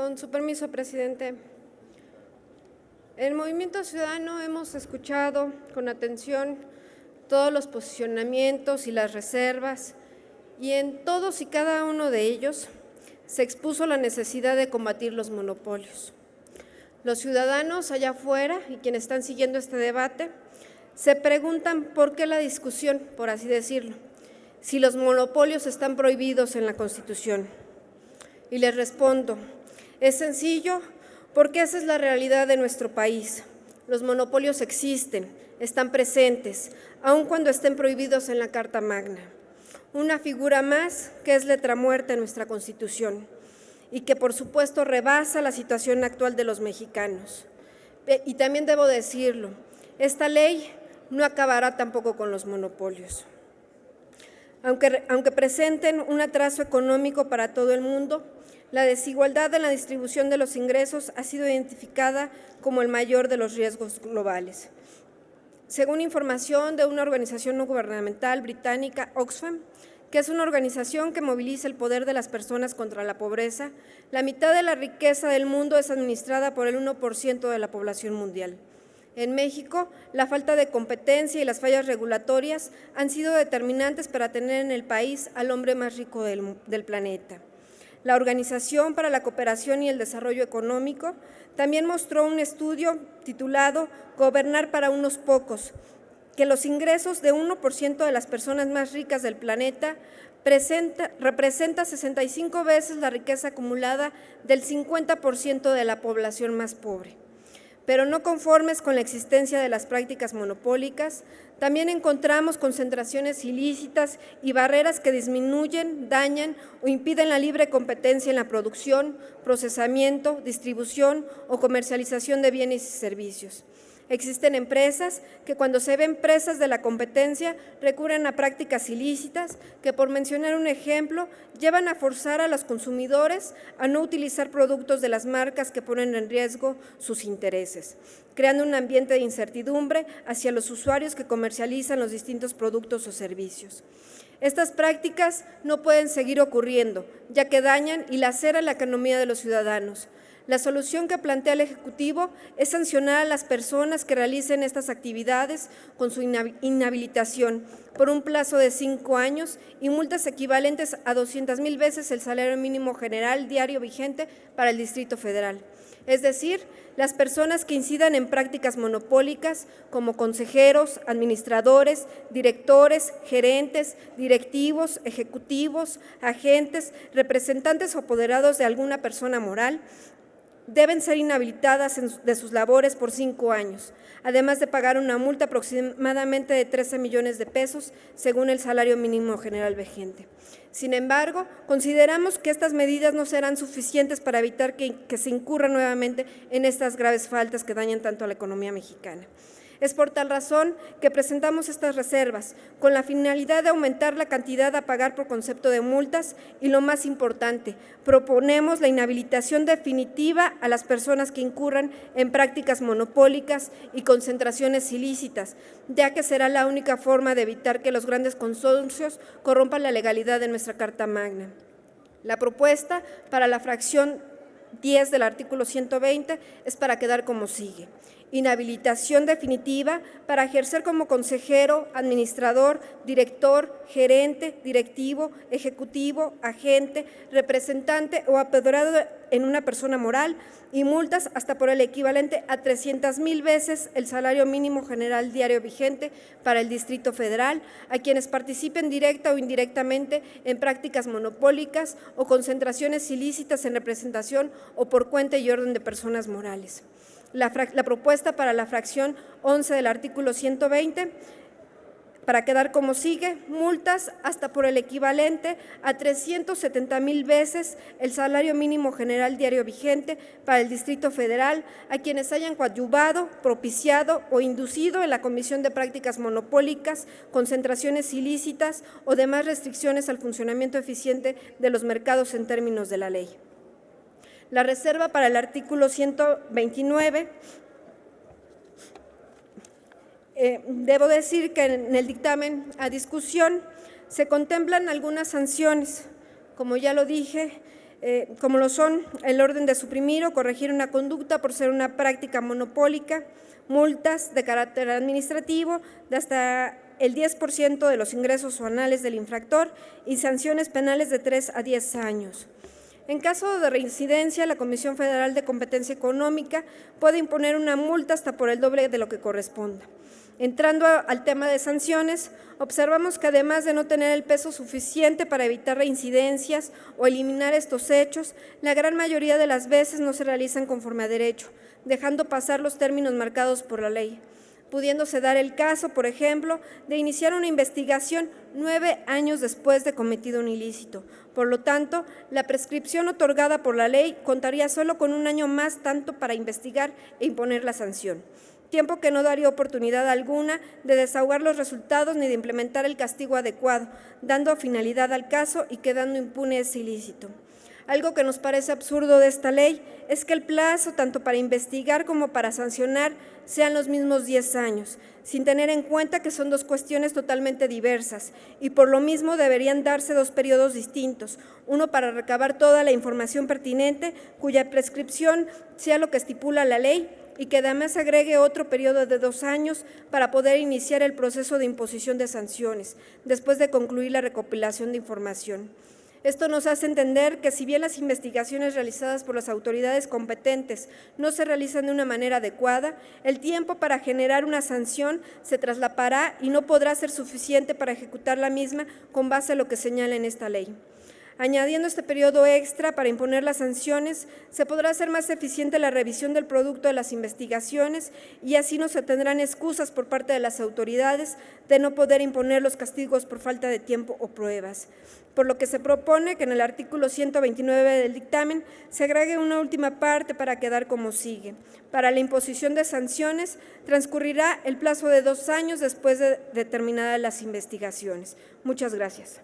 Con su permiso, presidente. En Movimiento Ciudadano hemos escuchado con atención todos los posicionamientos y las reservas, y en todos y cada uno de ellos se expuso la necesidad de combatir los monopolios. Los ciudadanos allá afuera y quienes están siguiendo este debate se preguntan por qué la discusión, por así decirlo, si los monopolios están prohibidos en la Constitución. Y les respondo, es sencillo, porque esa es la realidad de nuestro país. Los monopolios existen, están presentes, aun cuando estén prohibidos en la Carta Magna. Una figura más que es letra muerta en nuestra Constitución y que, por supuesto, rebasa la situación actual de los mexicanos. Y también debo decirlo, esta ley no acabará tampoco con los monopolios. Aunque presenten un atraso económico para todo el mundo, la desigualdad en la distribución de los ingresos ha sido identificada como el mayor de los riesgos globales. Según información de una organización no gubernamental británica, Oxfam, que es una organización que moviliza el poder de las personas contra la pobreza, la mitad de la riqueza del mundo es administrada por el 1% de la población mundial. En México, la falta de competencia y las fallas regulatorias han sido determinantes para tener en el país al hombre más rico del planeta. La Organización para la Cooperación y el Desarrollo Económico también mostró un estudio titulado «Gobernar para unos pocos», que los ingresos de 1% de las personas más ricas del planeta representa 65 veces la riqueza acumulada del 50% de la población más pobre. Pero no conformes con la existencia de las prácticas monopólicas, también encontramos concentraciones ilícitas y barreras que disminuyen, dañan o impiden la libre competencia en la producción, procesamiento, distribución o comercialización de bienes y servicios. Existen empresas que, cuando se ven presas de la competencia, recurren a prácticas ilícitas que, por mencionar un ejemplo, llevan a forzar a los consumidores a no utilizar productos de las marcas que ponen en riesgo sus intereses, creando un ambiente de incertidumbre hacia los usuarios que comercializan los distintos productos o servicios. Estas prácticas no pueden seguir ocurriendo, ya que dañan y laceran la economía de los ciudadanos. La solución que plantea el Ejecutivo es sancionar a las personas que realicen estas actividades con su inhabilitación por un plazo de 5 años y multas equivalentes a 200,000 veces el salario mínimo general diario vigente para el Distrito Federal. Es decir, las personas que incidan en prácticas monopólicas como consejeros, administradores, directores, gerentes, directivos, ejecutivos, agentes, representantes o apoderados de alguna persona moral, deben ser inhabilitadas de sus labores por 5 años, además de pagar una multa aproximadamente de 13 millones de pesos, según el salario mínimo general vigente. Sin embargo, consideramos que estas medidas no serán suficientes para evitar que se incurra nuevamente en estas graves faltas que dañan tanto a la economía mexicana. Es por tal razón que presentamos estas reservas, con la finalidad de aumentar la cantidad a pagar por concepto de multas y, lo más importante, proponemos la inhabilitación definitiva a las personas que incurran en prácticas monopólicas y concentraciones ilícitas, ya que será la única forma de evitar que los grandes consorcios corrompan la legalidad de nuestra Carta Magna. La propuesta para la fracción 10 del artículo 120 es para quedar como sigue. Inhabilitación definitiva para ejercer como consejero, administrador, director, gerente, directivo, ejecutivo, agente, representante o apoderado en una persona moral, y multas hasta por el equivalente a 300,000 veces el salario mínimo general diario vigente para el Distrito Federal a quienes participen directa o indirectamente en prácticas monopólicas o concentraciones ilícitas en representación o por cuenta y orden de personas morales. La propuesta para la fracción 11 del artículo 120, para quedar como sigue: multas hasta por el equivalente a 370,000 veces el salario mínimo general diario vigente para el Distrito Federal a quienes hayan coadyuvado, propiciado o inducido en la comisión de prácticas monopólicas, concentraciones ilícitas o demás restricciones al funcionamiento eficiente de los mercados en términos de la ley. La reserva para el artículo 129, debo decir que en el dictamen a discusión se contemplan algunas sanciones. Como ya lo dije, como lo son el orden de suprimir o corregir una conducta por ser una práctica monopólica, multas de carácter administrativo de hasta el 10% de los ingresos anuales del infractor y sanciones penales de 3 a 10 años. En caso de reincidencia, la Comisión Federal de Competencia Económica puede imponer una multa hasta por el doble de lo que corresponda. Entrando al tema de sanciones, observamos que además de no tener el peso suficiente para evitar reincidencias o eliminar estos hechos, la gran mayoría de las veces no se realizan conforme a derecho, dejando pasar los términos marcados por la ley, pudiéndose dar el caso, por ejemplo, de iniciar una investigación 9 años después de cometido un ilícito. Por lo tanto, la prescripción otorgada por la ley contaría solo con un año más tanto para investigar e imponer la sanción, tiempo que no daría oportunidad alguna de desahogar los resultados ni de implementar el castigo adecuado, dando finalidad al caso y quedando impune ese ilícito. Algo que nos parece absurdo de esta ley es que el plazo, tanto para investigar como para sancionar, sean los mismos 10 años, sin tener en cuenta que son dos cuestiones totalmente diversas y por lo mismo deberían darse dos periodos distintos, uno para recabar toda la información pertinente cuya prescripción sea lo que estipula la ley y que además agregue otro periodo de 2 años para poder iniciar el proceso de imposición de sanciones, después de concluir la recopilación de información. Esto nos hace entender que si bien las investigaciones realizadas por las autoridades competentes no se realizan de una manera adecuada, el tiempo para generar una sanción se traslapará y no podrá ser suficiente para ejecutar la misma con base a lo que señala en esta ley. Añadiendo este periodo extra para imponer las sanciones, se podrá hacer más eficiente la revisión del producto de las investigaciones y así no se tendrán excusas por parte de las autoridades de no poder imponer los castigos por falta de tiempo o pruebas. Por lo que se propone que en el artículo 129 del dictamen se agregue una última parte para quedar como sigue. Para la imposición de sanciones transcurrirá el plazo de 2 años después de terminadas las investigaciones. Muchas gracias.